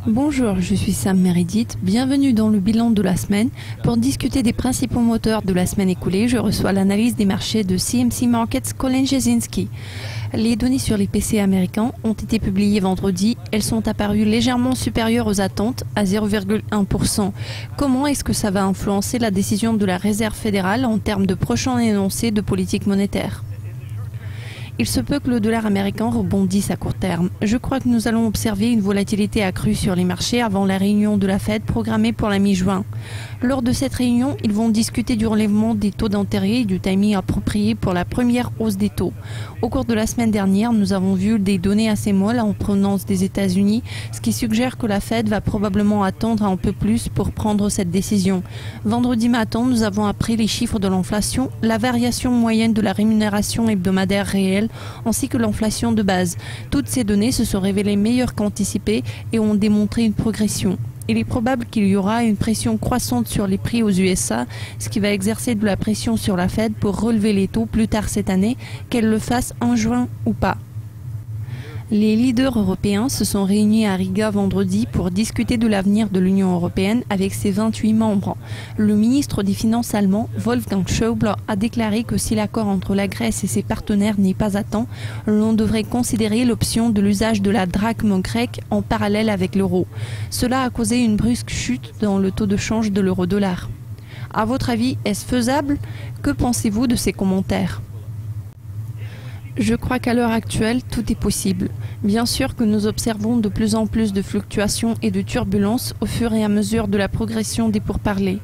Bonjour, je suis Sam Meredith. Bienvenue dans le bilan de la semaine. Pour discuter des principaux moteurs de la semaine écoulée, je reçois l'analyse des marchés de CMC Markets, Colin Jasinski. Les données sur les PC américains ont été publiées vendredi. Elles sont apparues légèrement supérieures aux attentes, à 0,1%. Comment est-ce que ça va influencer la décision de la Réserve fédérale en termes de prochain énoncé de politique monétaire ? Il se peut que le dollar américain rebondisse à court terme. Je crois que nous allons observer une volatilité accrue sur les marchés avant la réunion de la Fed programmée pour la mi-juin. Lors de cette réunion, ils vont discuter du relèvement des taux d'intérêt et du timing approprié pour la première hausse des taux. Au cours de la semaine dernière, nous avons vu des données assez molles en provenance des États-Unis, ce qui suggère que la Fed va probablement attendre un peu plus pour prendre cette décision. Vendredi matin, nous avons appris les chiffres de l'inflation, la variation moyenne de la rémunération hebdomadaire réelle, ainsi que l'inflation de base. Toutes ces données se sont révélées meilleures qu'anticipées et ont démontré une progression. Il est probable qu'il y aura une pression croissante sur les prix aux USA, ce qui va exercer de la pression sur la Fed pour relever les taux plus tard cette année, qu'elle le fasse en juin ou pas. Les leaders européens se sont réunis à Riga vendredi pour discuter de l'avenir de l'Union européenne avec ses 28 membres. Le ministre des Finances allemand, Wolfgang Schäuble, a déclaré que si l'accord entre la Grèce et ses partenaires n'est pas à temps, l'on devrait considérer l'option de l'usage de la drachme grecque en parallèle avec l'euro. Cela a causé une brusque chute dans le taux de change de l'euro-dollar. À votre avis, est-ce faisable? Que pensez-vous de ces commentaires? Je crois qu'à l'heure actuelle, tout est possible. Bien sûr que nous observons de plus en plus de fluctuations et de turbulences au fur et à mesure de la progression des pourparlers.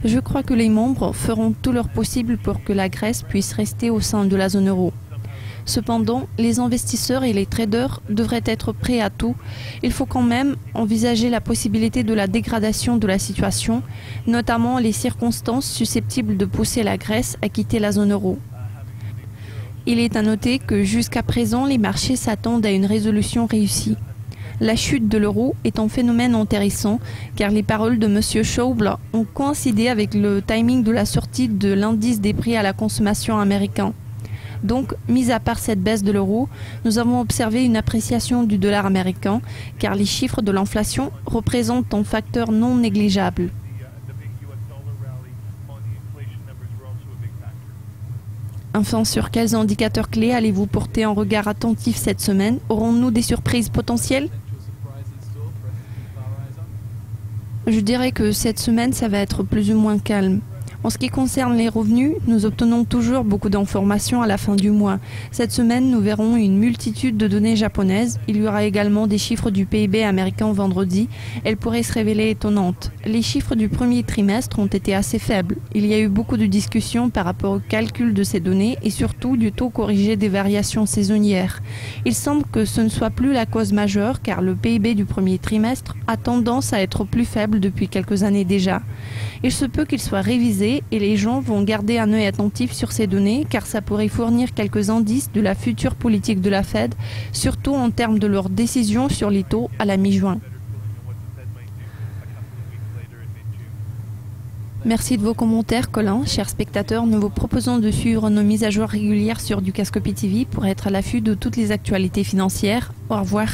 Je crois que les membres feront tout leur possible pour que la Grèce puisse rester au sein de la zone euro. Cependant, les investisseurs et les traders devraient être prêts à tout. Il faut quand même envisager la possibilité de la dégradation de la situation, notamment les circonstances susceptibles de pousser la Grèce à quitter la zone euro. Il est à noter que jusqu'à présent, les marchés s'attendent à une résolution réussie. La chute de l'euro est un phénomène intéressant car les paroles de M. Schäuble ont coïncidé avec le timing de la sortie de l'indice des prix à la consommation américain. Donc, mis à part cette baisse de l'euro, nous avons observé une appréciation du dollar américain car les chiffres de l'inflation représentent un facteur non négligeable. Enfin, sur quels indicateurs clés allez-vous porter un regard attentif cette semaine? Aurons-nous des surprises potentielles? Je dirais que cette semaine, ça va être plus ou moins calme. En ce qui concerne les revenus, nous obtenons toujours beaucoup d'informations à la fin du mois. Cette semaine, nous verrons une multitude de données japonaises. Il y aura également des chiffres du PIB américain vendredi. Elles pourraient se révéler étonnantes. Les chiffres du premier trimestre ont été assez faibles. Il y a eu beaucoup de discussions par rapport au calcul de ces données et surtout du taux corrigé des variations saisonnières. Il semble que ce ne soit plus la cause majeure car le PIB du premier trimestre a tendance à être plus faible depuis quelques années déjà. Il se peut qu'il soit révisé et les gens vont garder un œil attentif sur ces données car ça pourrait fournir quelques indices de la future politique de la Fed, surtout en termes de leur décision sur les taux à la mi-juin. Merci de vos commentaires, Colin. Chers spectateurs, nous vous proposons de suivre nos mises à jour régulières sur Dukascopy TV pour être à l'affût de toutes les actualités financières. Au revoir.